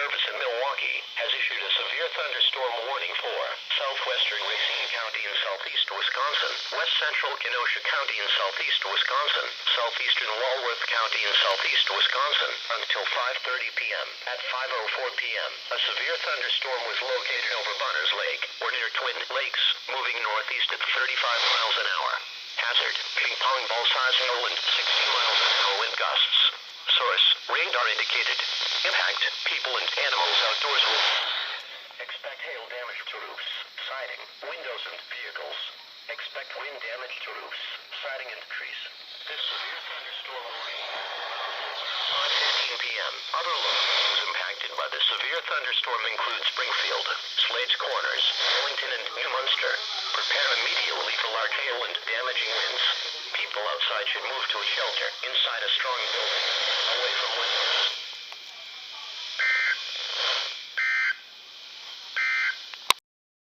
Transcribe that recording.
Service in Milwaukee has issued a severe thunderstorm warning for southwestern Racine County in southeast Wisconsin, west central Kenosha County in southeast Wisconsin, southeastern Walworth County in southeast Wisconsin, until 5:30 p.m. At 5:04 p.m., a severe thunderstorm was located over Bonners Lake, or near Twin Lakes, moving northeast at 35 miles an hour. Hazard, ping pong ball size hail and 60 miles an hour wind gusts. Source, radar indicated. Impact, people and animals outdoors will expect hail damage to roofs, siding, windows and vehicles. Expect wind damage to roofs, siding and trees. This severe thunderstorm warning. 5:15 p.m. Other locations impacted by the severe thunderstorm include Springfield, Slades Corners, Wellington and New Munster. Prepare immediately for large hail and damaging winds. People outside should move to a shelter inside a strong building, away from windows.